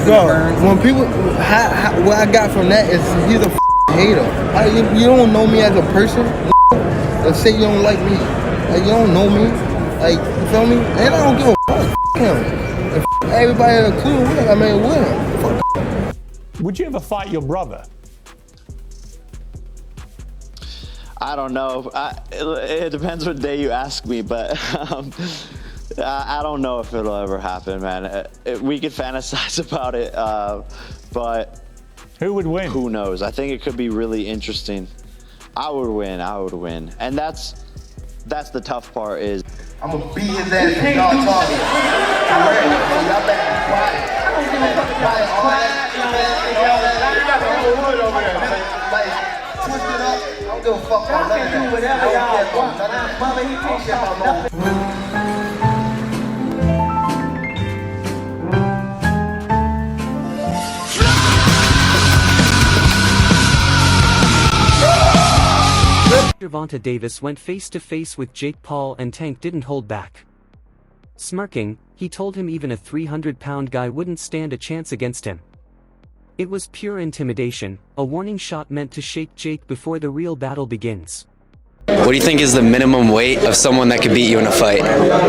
Bro, when people, what I got from that is he's a hater. You don't know me as a person. Let's say you don't like me. Like, you don't know me. Like, you feel me? And I don't give a fuck. Him. And everybody in the crew with him. I mean, with him. Fuck. Would you ever fight your brother? I don't know. It depends what day you ask me, but I don't know if it'll ever happen, man. We could fantasize about it, but who would win? Who knows? I think it could be really interesting. I would win. And that's the tough part is I'm gonna beat his ass if y'all talking. I'm ready. So y'all better be quiet. I don't give a fuck about all that. You got the whole hood over there. Like, twist it up. I don't give a fuck about none of that. Whatever y'all want. Mother, he can't shit about nothing. Gervonta Davis went face-to-face with Jake Paul and Tank didn't hold back. Smirking, he told him even a 300-pound guy wouldn't stand a chance against him. It was pure intimidation, a warning shot meant to shake Jake before the real battle begins. What do you think is the minimum weight of someone that could beat you in a fight?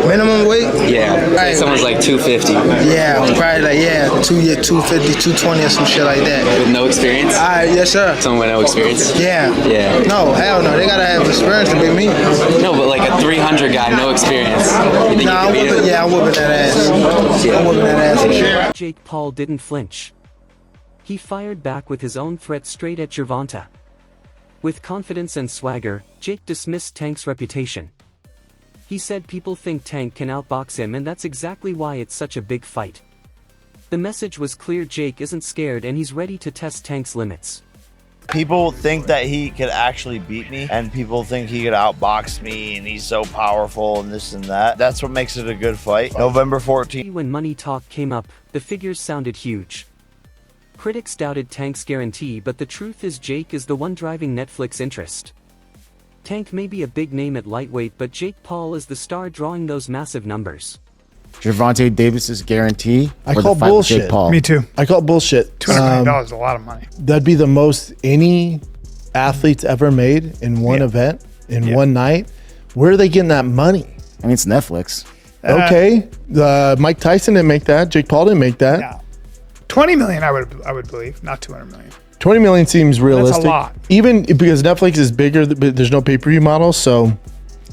Minimum weight? Yeah, say someone's like 250. Yeah, probably like, 250, 220 or some shit like that. With no experience? Yes, sir. Someone with no experience? Yeah. No, hell no. They gotta have experience to beat me. No, but like a 300 guy, no experience. You think I'm whooping that ass. I'm whooping that ass for sure. Jake Paul didn't flinch. He fired back with his own threat straight at Gervonta. With confidence and swagger, Jake dismissed Tank's reputation. He said people think Tank can outbox him, and that's exactly why it's such a big fight. The message was clear: Jake isn't scared and he's ready to test Tank's limits. People think that he could actually beat me, and people think he could outbox me and he's so powerful and this and that. That's what makes it a good fight. November 14th. When money talk came up, the figures sounded huge. Critics doubted Tank's guarantee, but the truth is Jake is the one driving Netflix interest. Tank may be a big name at lightweight, but Jake Paul is the star drawing those massive numbers. Gervonta Davis's guarantee. I call bullshit. Me too. I call bullshit. $200 million is a lot of money. That'd be the most any athlete's ever made in one event, in one night. Where are they getting that money? I mean, it's Netflix. Okay. Mike Tyson didn't make that. Jake Paul didn't make that. No. 20 million, I would believe, not 200 million. 20 million seems realistic. That's a lot. Even because Netflix is bigger, but there's no pay-per-view model. So,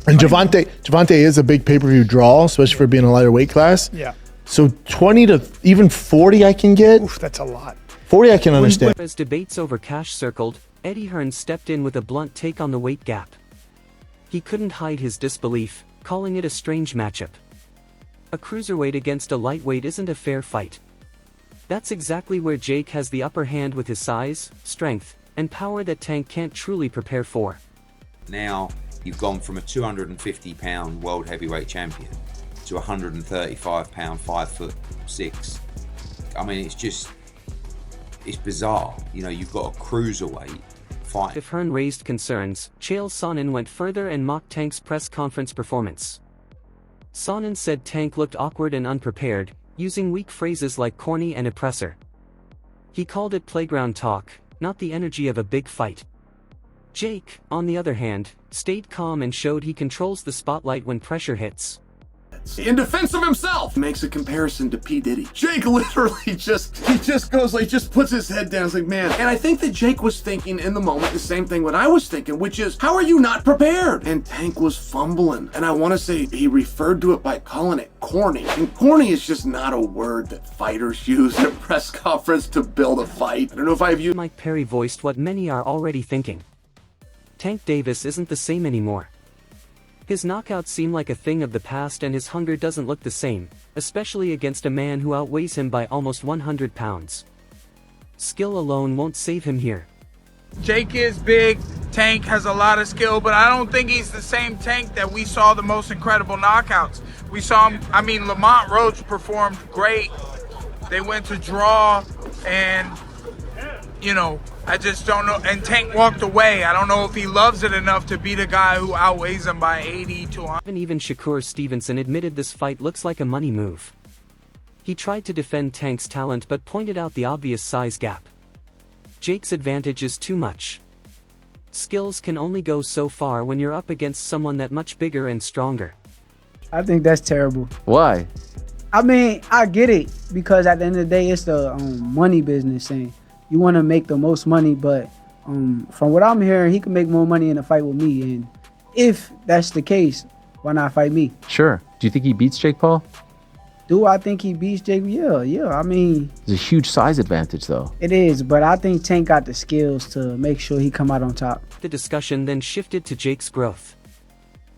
and Gervonta is a big pay-per-view draw, especially for being a lighter weight class. Yeah. So 20 to even 40 I can get. Oof, that's a lot. 40 I can understand. As debates over cash circled, Eddie Hearn stepped in with a blunt take on the weight gap. He couldn't hide his disbelief, calling it a strange matchup. A cruiserweight against a lightweight isn't a fair fight. That's exactly where Jake has the upper hand with his size, strength, and power that Tank can't truly prepare for. Now, you've gone from a 250-pound world heavyweight champion to a 135-pound, 5'6". I mean, it's bizarre. You know, you've got a cruiserweight fight. If Hearn raised concerns, Chael Sonnen went further and mocked Tank's press conference performance. Sonnen said Tank looked awkward and unprepared, using weak phrases like corny and oppressor. He called it playground talk, not the energy of a big fight. Jake, on the other hand, stayed calm and showed he controls the spotlight when pressure hits. In defense of himself, makes a comparison to P. Diddy. Jake literally just puts his head down. It's like, man. And I think that Jake was thinking in the moment the same thing what I was thinking, which is, how are you not prepared? And Tank was fumbling. And I want to say he referred to it by calling it corny. And corny is just not a word that fighters use in a press conference to build a fight. I don't know if I've used. Mike Perry voiced what many are already thinking. Tank Davis isn't the same anymore. His knockouts seem like a thing of the past, and his hunger doesn't look the same, especially against a man who outweighs him by almost 100 pounds. Skill alone won't save him here. Jake is big, Tank has a lot of skill, but I don't think he's the same Tank that we saw the most incredible knockouts. We saw him, I mean, Lamont Roach performed great. They went to draw, and, you know, I just don't know. And Tank walked away. I don't know if he loves it enough to beat a guy who outweighs him by 80 to 100. Even Shakur Stevenson admitted this fight looks like a money move. He tried to defend Tank's talent but pointed out the obvious size gap. Jake's advantage is too much. Skills can only go so far when you're up against someone that much bigger and stronger. I think that's terrible. Why? I mean, I get it, because at the end of the day, it's the money business, and you want to make the most money, but from what I'm hearing, he can make more money in a fight with me, and if that's the case, why not fight me? Sure. Do you think he beats Jake Paul? Do I think he beats Jake? Yeah. I mean, There's a huge size advantage, though. it is, but I think Tank got the skills to make sure he come out on top. The discussion then shifted to Jake's growth.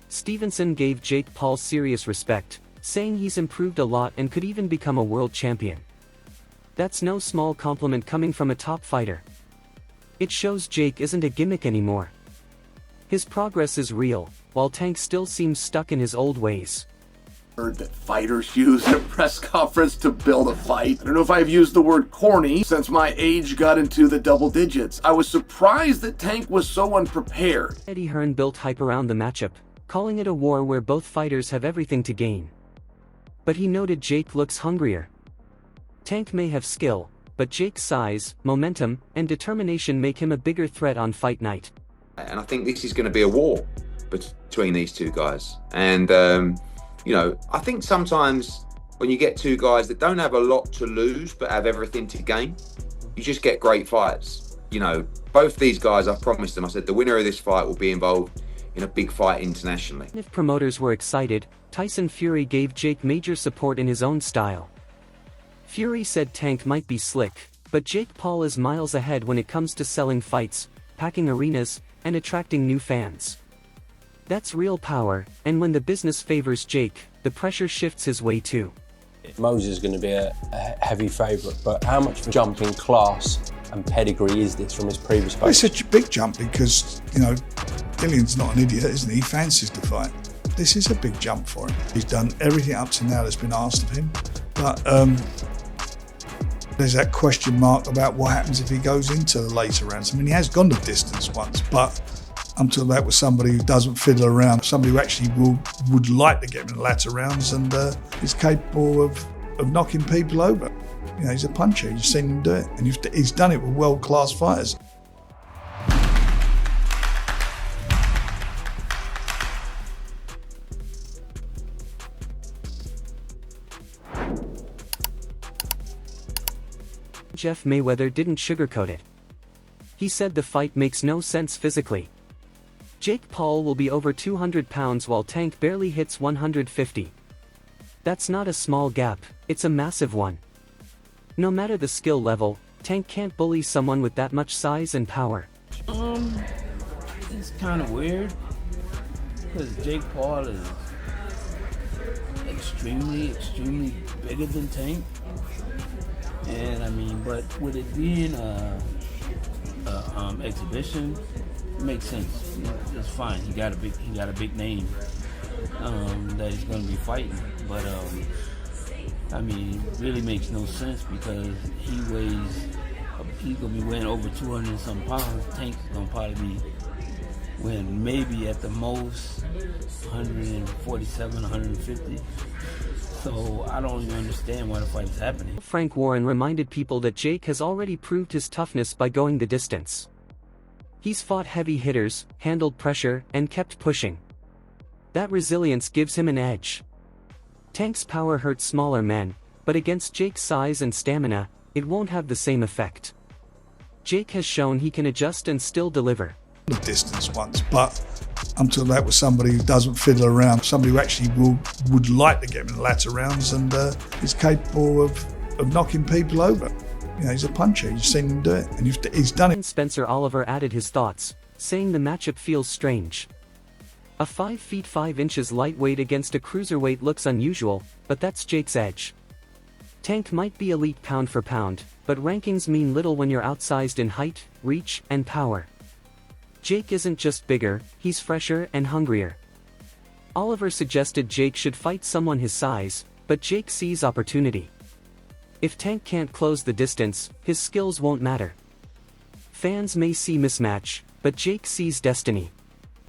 Stevenson gave Jake Paul serious respect, saying he's improved a lot and could even become a world champion. That's no small compliment coming from a top fighter. It shows Jake isn't a gimmick anymore. His progress is real, while Tank still seems stuck in his old ways. Word that fighters use in a press conference to build a fight. I don't know if I've used the word corny since my age got into the double digits. I was surprised that Tank was so unprepared. Eddie Hearn built hype around the matchup, calling it a war where both fighters have everything to gain. But he noted Jake looks hungrier. Tank may have skill, but Jake's size, momentum, and determination make him a bigger threat on fight night. And I think this is going to be a war between these two guys. And, I think sometimes when you get two guys that don't have a lot to lose but have everything to gain, you just get great fights. Both these guys, I promised them, I said the winner of this fight will be involved in a big fight internationally. If promoters were excited, Tyson Fury gave Jake major support in his own style. Fury said Tank might be slick, but Jake Paul is miles ahead when it comes to selling fights, packing arenas, and attracting new fans. That's real power, and when the business favors Jake, the pressure shifts his way too. Moses is going to be a heavy favourite, but how much of a jump in class and pedigree is this from his previous fight? It's such a big jump because, Dillian's not an idiot, isn't he? He fancies the fight. This is a big jump for him. He's done everything up to now that's been asked of him, but there's that question mark about what happens if he goes into the later rounds. I mean, he has gone the distance once, but I'm talking about with somebody who doesn't fiddle around, somebody who actually would like to get him in the latter rounds and is capable of knocking people over. He's a puncher, you've seen him do it, and he's done it with world-class fighters. Jeff Mayweather didn't sugarcoat it. He said the fight makes no sense physically. Jake Paul will be over 200 pounds while Tank barely hits 150. That's not a small gap, it's a massive one. No matter the skill level, Tank can't bully someone with that much size and power. It's kind of weird, because Jake Paul is extremely bigger than Tank. And but with it being exhibition, it makes sense. It's fine. He got a big name that he's going to be fighting. But it really makes no sense because he's going to be weighing over 200 and some pounds. Tank's going to probably be weighing maybe at the most 147, 150. So I don't even understand why the fight is happening. Frank Warren reminded people that Jake has already proved his toughness by going the distance. He's fought heavy hitters, handled pressure, and kept pushing. That resilience gives him an edge. Tank's power hurts smaller men, but against Jake's size and stamina, it won't have the same effect. Jake has shown he can adjust and still deliver. The distance once, but I'm talking about with somebody who doesn't fiddle around, somebody who actually would like to get him in the latter rounds and is capable of knocking people over. He's a puncher, you've seen him do it, and he's done it. Spencer Oliver added his thoughts, saying the matchup feels strange. A 5 feet 5 inches lightweight against a cruiserweight looks unusual, but that's Jake's edge. Tank might be elite pound for pound, but rankings mean little when you're outsized in height, reach, and power. Jake isn't just bigger, he's fresher and hungrier. Oliver suggested Jake should fight someone his size, but Jake sees opportunity. If Tank can't close the distance, his skills won't matter. Fans may see mismatch, but Jake sees destiny.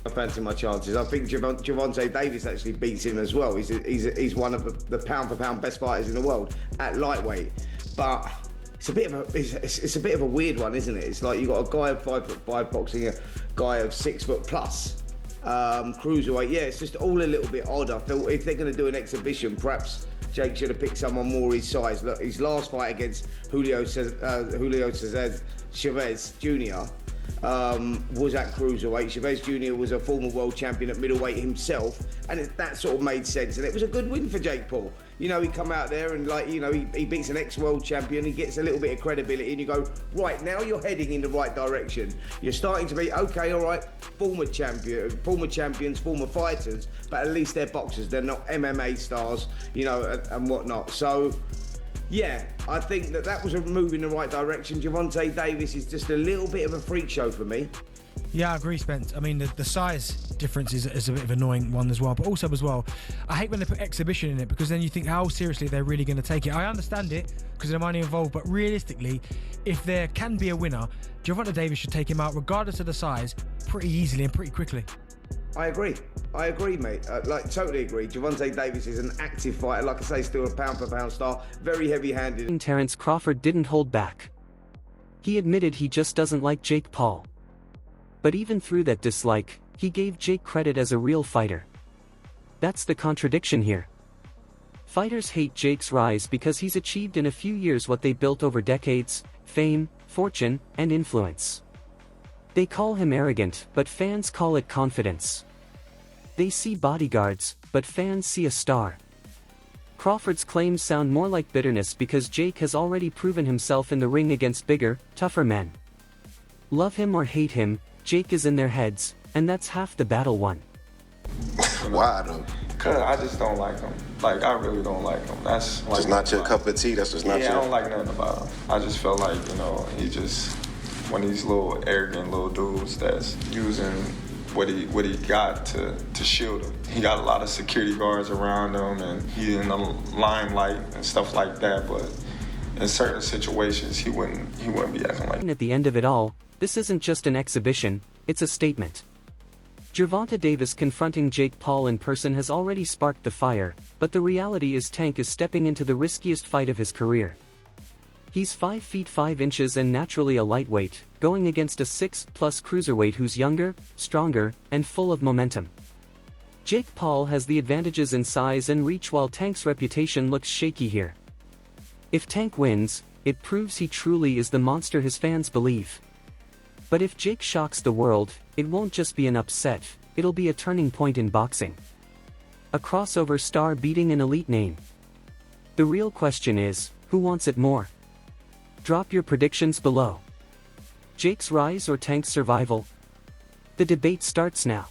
I fancy my chances. I think Gervonta Davis actually beats him as well. He's one of the pound for pound best fighters in the world at lightweight. But it's a bit of a weird one, isn't it? It's like you got a guy of 5'5" boxing a guy of 6 foot plus. Cruiserweight, yeah, it's just all a little bit odd. I feel if they're going to do an exhibition, perhaps Jake should have picked someone more his size. Look, his last fight against Julio Cesar Chavez Jr. Was at cruiserweight. Chavez Jr. was a former world champion at middleweight himself, and that sort of made sense. And it was a good win for Jake Paul. You know, he come out there and he beats an ex-world champion. He gets a little bit of credibility, and you go, right, now you're heading in the right direction. You're starting to be okay, all right. Former champions, former fighters, but at least they're boxers. They're not MMA stars, and whatnot. So. Yeah, I think that was a move in the right direction. Gervonta Davis is just a little bit of a freak show for me. Yeah, I agree, Spence. I mean, the size difference is a bit of an annoying one as well. But also as well, I hate when they put exhibition in it, because then you think how seriously they're really going to take it. I understand it because of the money involved, but realistically, if there can be a winner, Gervonta Davis should take him out, regardless of the size, pretty easily and pretty quickly. I agree, mate. Totally agree. Gervonta Davis is an active fighter. Like I say, still a pound for pound star. Very heavy-handed. Terence Crawford didn't hold back. He admitted he just doesn't like Jake Paul. But even through that dislike, he gave Jake credit as a real fighter. That's the contradiction here. Fighters hate Jake's rise because he's achieved in a few years what they built over decades: fame, fortune, and influence. They call him arrogant, but fans call it confidence. They see bodyguards, but fans see a star. Crawford's claims sound more like bitterness because Jake has already proven himself in the ring against bigger, tougher men. Love him or hate him, Jake is in their heads, and that's half the battle won. Why though? Cause I just don't like him. Like, I really don't like him. That's like, just not your cup of tea. That's just not your. Yeah, I don't like nothing about him. I just feel like, he just one of these little arrogant little dudes that's using what he got to shield him. He got a lot of security guards around him, and he in the limelight and stuff like that. But in certain situations, he wouldn't be acting like. At the end of it all, this isn't just an exhibition; it's a statement. Gervonta Davis confronting Jake Paul in person has already sparked the fire, but the reality is Tank is stepping into the riskiest fight of his career. He's 5 feet 5 inches and naturally a lightweight, going against a 6+ cruiserweight who's younger, stronger, and full of momentum. Jake Paul has the advantages in size and reach, while Tank's reputation looks shaky here. If Tank wins, it proves he truly is the monster his fans believe. But if Jake shocks the world, it won't just be an upset, it'll be a turning point in boxing. A crossover star beating an elite name. The real question is, who wants it more? Drop your predictions below. Jake's rise or Tank's survival? The debate starts now.